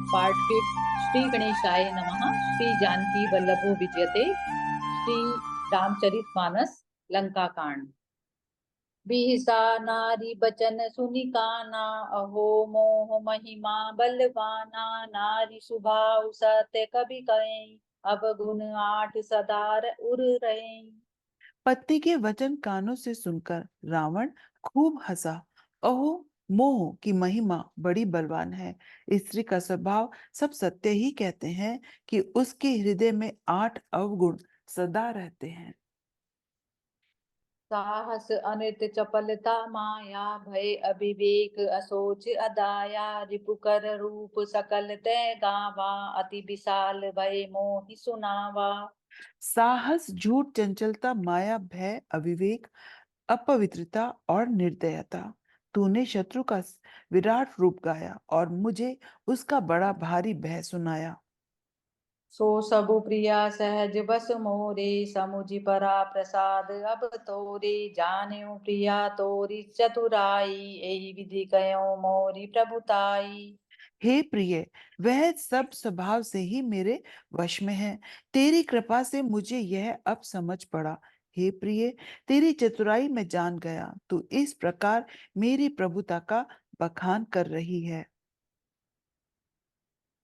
Part fifth. Shri गणेशाय नमः। श्री जानकी वल्लभो विजयते। श्री रामचरित मानस लंका कांड। बिहिसा नारी बचन सुनि काना, अहो मोह महिमा बलवाना। नारी स्वभाव सत्य कबि कहें, अवगुण आठ सदार उर रहे। पत्नी के वचन कानों से सुनकर रावण खूब हंसा। ओहो, मोह की महिमा बड़ी बलवान है। स्त्री का स्वभाव सब सत्य ही कहते हैं कि उसके हृदय में 8 अवगुण सदा रहते हैं। साहस अनित चपलता माया, भय अविवेक असोच अदाया। रिपुकर रूप सकल तै गावा, अति विशाल भय मोहि सुनावा। साहस, झूठ, चंचलता, माया, भय, अविवेक, अपवित्रता और निर्दयता। तूने शत्रु का विराट रूप गाया और मुझे उसका बड़ा भारी भय सुनाया। सो सबु प्रिया सहज बस मोरे, समुझि परा प्रसाद अब तोरे। जान्यो प्रिया तोरी चतुराई, एहि विधि कयो मोरी प्रभुताई। हे प्रिय, वह सब स्वभाव से ही मेरे वश में है। तेरी कृपा से मुझे यह अब समझ पड़ा। हे प्रिय, तेरी चतुराई में जान गया। तू इस प्रकार मेरी प्रभुता का बखान कर रही है।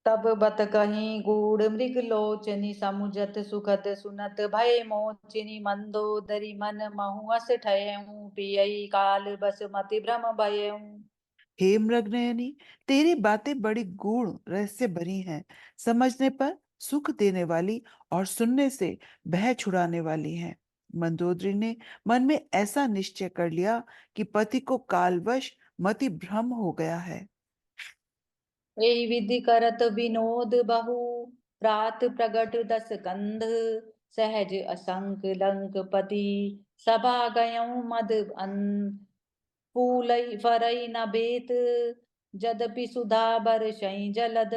तब बत कहीं गूढ़ मृग लोचनी, समुझत सुखद सुनत भय मोचनी। मंदोदरी मन महु ठयऊं, पियई काल बस मति भ्रम भयऊं। हे मृगनयनी, तेरी बातें बड़ी गूढ़ रहस्य भरी हैं, समझने पर सुख देने वाली और सुनने से भय छुड़ाने वाली हैं। मंदोदरी ने मन में ऐसा निश्चय कर लिया कि पति को कालवश मति भ्रम हो गया है। यही विधि करत विनोद बहु, प्रात प्रगट दस कंध। सहज असंक लंकपति, सभा गयऊं मद अन। फूलई फरई न बेत, यद्यपि सुधा बरसई जलद।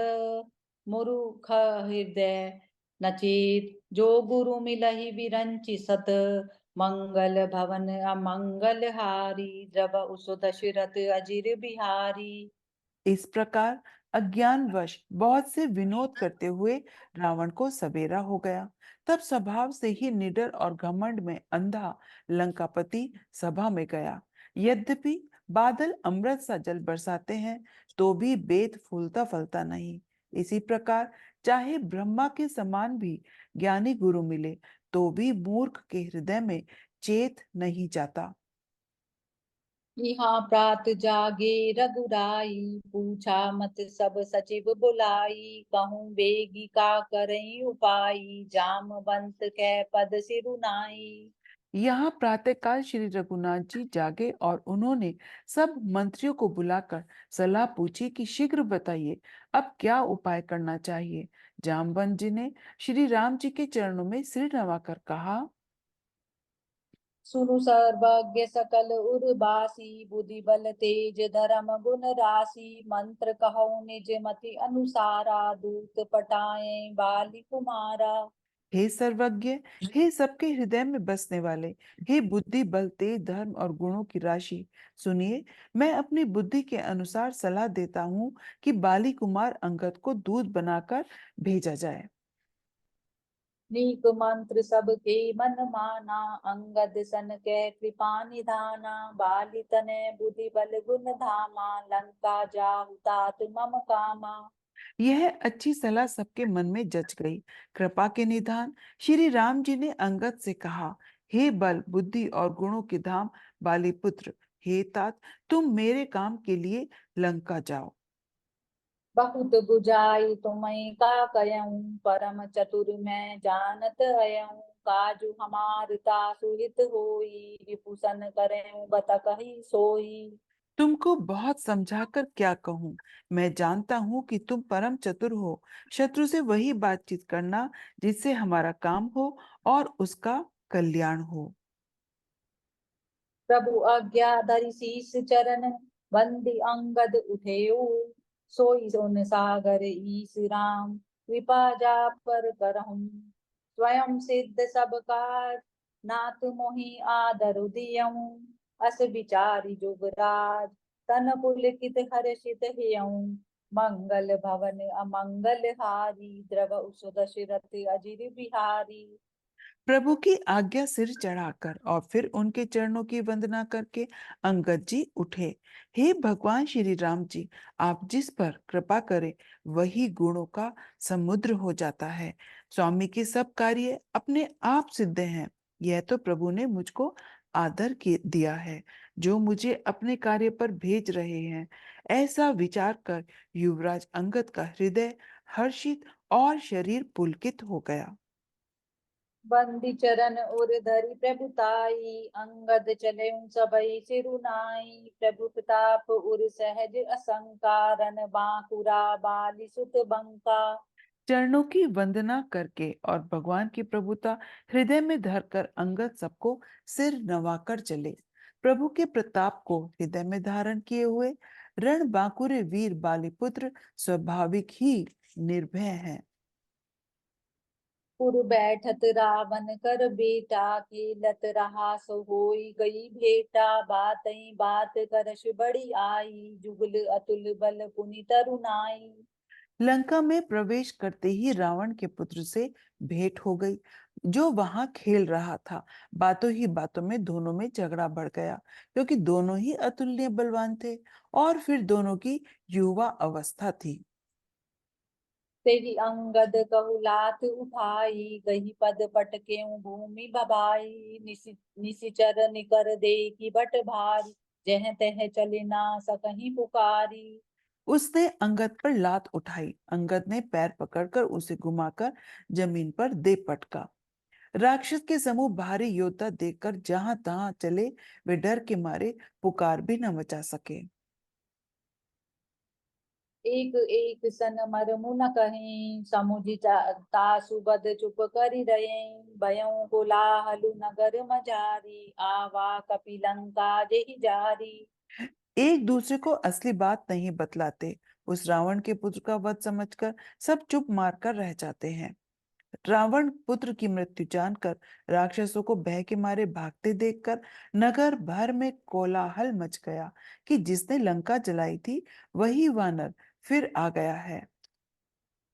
मुरुख हृदय नचेत, जो गुरु मिलहि विरंचि सत। मंगल भवन अमंगल हारी, द्रव उसु दशरथ अजिर बिहारी। इस प्रकार अज्ञानवश बहुत से विनोद करते हुए रावण को सवेरा हो गया। तब स्वभाव से ही निडर और घमंड में अंधा लंकापति सभा में गया। यद्यपि बादल अमृत सा जल बरसाते हैं, तो भी बेत फूलता फलता नहीं। इसी प्रकार चाहे ब्रह्मा के समान भी ज्ञानी गुरु मिले, तो भी मूर्ख के हृदय में चेत नहीं जाता। यहाँ प्रात जागे रघुराई, पूछा मत सब सचिव बुलाई। कहूँ बेगी का करई उपाई, जामवंत कै पद सिरुनाई। यहाँ प्रातःकाल श्री रघुनाथ जी जागे और उन्होंने सब मंत्रियों को बुलाकर सलाह पूछी कि शीघ्र बताइए, अब क्या उपाय करना चाहिए। जामवंत जी ने श्री राम जी के चरणों में सिर नवाकर कहा। सुनु सर्वज्ञ सकल उर्वासी, बुद्धि बल तेज धर्म गुण राशि। मंत्र कहो निज मति अनुसारा, दूत पटाए बाली कुमारा। हे सर्वज्ञ, हे सबके हृदय में बसने वाले, हे बुद्धि बल तेज धर्म और गुणों की राशि, सुनिए, मैं अपनी बुद्धि के अनुसार सलाह देता हूँ कि बाली कुमार अंगद को दूध बनाकर भेजा जाए। नीक मंत्र सबके मन माना, अंगद सन के कृपा निधाना। बाली तने बुद्धि बल गुण धामा, लंका जाहु तात मम कामा। यह अच्छी सलाह सबके मन में जच गई। कृपा के निधान श्री राम जी ने अंगद से कहा, हे बल बुद्धि और गुणों के धाम बाली पुत्र, हे तात, तुम मेरे काम के लिए लंका जाओ। बहुत बुझाई तुम्हें का कयऊं, परम चतुर मैं जानत हयऊं। काजू हमार तासु हित होई, रिपुसन करें बत कही सोई। तुमको बहुत समझाकर क्या कहूं, मैं जानता हूं कि तुम परम चतुर हो। शत्रु से वही बातचीत करना जिससे हमारा काम हो और उसका कल्याण हो। प्रभु आज्ञा धरि शीस चरण, बंदी अंगद उठेऊ। सोई सोन सागर ईस राम, कृपा जा पर करहूं। स्वयं सिद्ध सब काज, नाथ मोहि आदर दियऊं। अस विचारी जुगराज, तन पुलकित हर्षित हियऊं। मंगल भवन अमंगल हारी, द्रव उस दशरथ अजिर बिहारी। प्रभु की आज्ञा सिर चढ़ाकर और फिर उनके चरणों की वंदना करके अंगद जी उठे। हे भगवान श्री राम जी, आप जिस पर कृपा करें वही गुणों का समुद्र हो जाता है। स्वामी के सब कार्य अपने आप सिद्ध हैं। यह तो प्रभु ने मुझको आदर दिया है, जो मुझे अपने कार्य पर भेज रहे हैं। ऐसा विचार कर युवराज अंगद का हृदय हर्षित और शरीर पुलकित हो गया। बंदी चरण उर धरि प्रभुताई, अंगद चले सबई सिरुनाई। प्रभु प्रताप उर सहज असंकारन, बांकुरा बाली सुत बंका। चरणों की वंदना करके और भगवान की प्रभुता हृदय में धरकर अंगद सबको सिर नवाकर चले। प्रभु के प्रताप को हृदय में धारण किए हुए रण बांकुरे वीर बालीपुत्र स्वाभाविक ही निर्भय हैं। पुर बैठत रावण कर बेटा, खेलत रहा सो होई गई भेटा। बातई बात करश बड़ी आई, जुगल अतुल बल पुनि तरुनाई। लंका में प्रवेश करते ही रावण के पुत्र से भेंट हो गई, जो वहां खेल रहा था। बातों ही बातों में दोनों में झगड़ा बढ़ गया, क्योंकि दोनों ही अतुलनीय बलवान थे और फिर दोनों की युवा अवस्था थी। तेहि अंगद कहु लात उठाई, गही पद पटके भूमि बबाई। निशिचर निकर देखी बट भारी, जह तह चले ना सकहीं पुकारी। उसने अंगद पर लात उठाई। अंगद ने पैर पकड़कर उसे घुमाकर जमीन पर दे पटका। राक्षस के समूह भारी योद्धा देखकर जहां तहां चले, वे डर के मारे पुकार भी न मचा सके। एक एक सन मरमु न कहीं, समुझि तासु बद चुप करि रहे। भयउ कोलाहलु नगर मजारी, आवा कपिलंका जेहि जारी। एक दूसरे को असली बात नहीं बतलाते। उस रावण के पुत्र का वध समझकर सब चुप मारकर रह जाते हैं। रावण पुत्र की मृत्यु जानकर राक्षसों को भय के मारे भागते देखकर नगर भर में कोलाहल मच गया कि जिसने लंका जलाई थी वही वानर फिर आ गया है।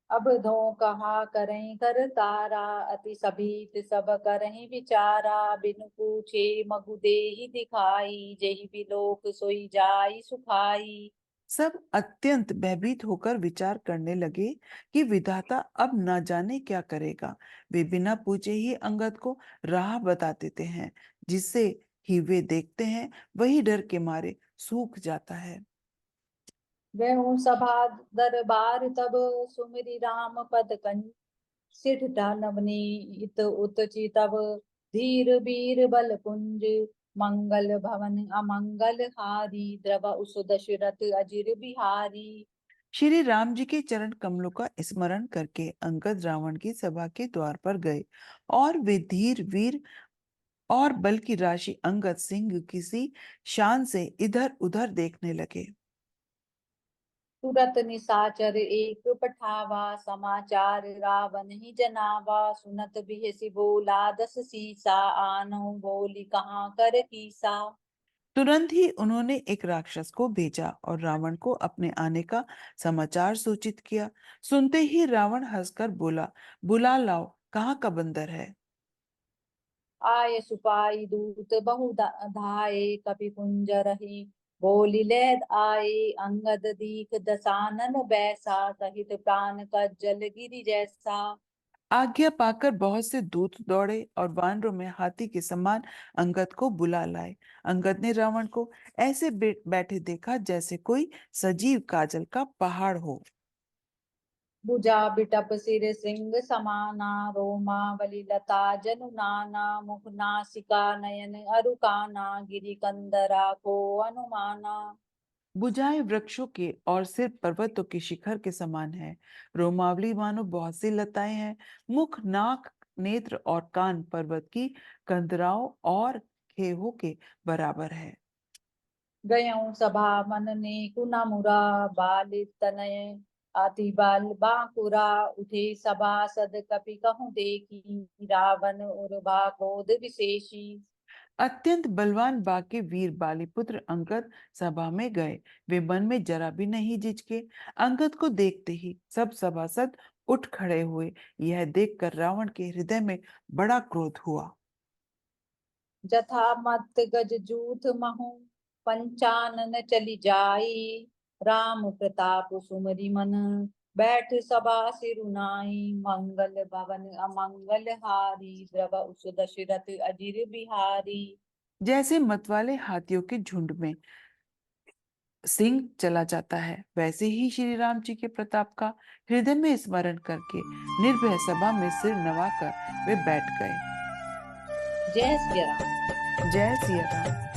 अब धो कहा करें कर तारा, अति सभीत सब करहीं विचारा। बिनु पूछे मगु देहि दिखाई, जेहि बिलोक सोई जाई सुखाई। सब अत्यंत भयभीत होकर विचार करने लगे कि विधाता अब न जाने क्या करेगा। वे बिना पूछे ही अंगद को राह बता देते हैं, जिससे ही वे देखते हैं वही डर के मारे सूख जाता है। गयो सभा दरबार तब, सुमिरि राम पद कंज। सिठ नवनीत उतचि तब, धीर वीर बल पुंज। मंगल भवन अमंगल हारी, द्रव उस दशरथ अजिर बिहारी। श्री राम जी के चरण कमलों का स्मरण करके अंगद रावण की सभा के द्वार पर गए और वे धीर वीर और बल की राशि अंगद सिंह किसी शान से इधर उधर देखने लगे। तुरत निशाचर एक पठावा, समाचार रावण ही जनावा। सुनत बिहसी बोला दस सीसा, आनो बोली कहाँ कर कीसा। तुरंत ही उन्होंने एक राक्षस को भेजा और रावण को अपने आने का समाचार सूचित किया। सुनते ही रावण हंसकर बोला, बुला लाओ, कहाँ का बंदर है। आय सुपाई दूत बहु धाये, कपि कुंज रही बोली लेद आए। अंगद दीख दसानन बैसा, सहित प्राण का जल गिरि जैसा। आज्ञा पाकर बहुत से दूत दौड़े और वानरों में हाथी के समान अंगद को बुला लाए। अंगद ने रावण को ऐसे बैठे देखा जैसे कोई सजीव काजल का पहाड़ हो। भुजा बिटप सिर सिंह समाना, रोमा बलि लता जनु नाना। मुख नासिका नयन अरु काना, गिरि कंदरा को अनुमाना। भुजाएं वृक्षों के और सिर पर्वतों के शिखर के समान है। रोमावली मानो बहुत सी लताएं हैं। मुख, नाक, नेत्र और कान पर्वत की कंदराओं और खेहों के बराबर है। गयऊं सभा मन ने कुना मुरा, बाल तनय अति बाल बांकुरा। उठे सभासद कपि कहूँ देखी, रावण उर क्रोध विशेषी। अत्यंत बलवान बाघ के वीर बालीपुत्र अंगद सभा में गए। वे मन में जरा भी नहीं झिझके। अंगद को देखते ही सब सभासद उठ खड़े हुए। यह देखकर रावण के हृदय में बड़ा क्रोध हुआ। जथा मत गज जूथ महु पंचानन चली जाई। राम प्रताप सुमरि मन बैठ सभा सिरुनाई। मंगल भवन अमंगल हारी द्रव उस दशरथ अजिर बिहारी। जैसे मतवाले हाथियों के झुंड में सिंह चला जाता है, वैसे ही श्री राम जी के प्रताप का हृदय में स्मरण करके निर्भय सभा में सिर नवाकर वे बैठ गए। जय सिया राम। जय सिया राम।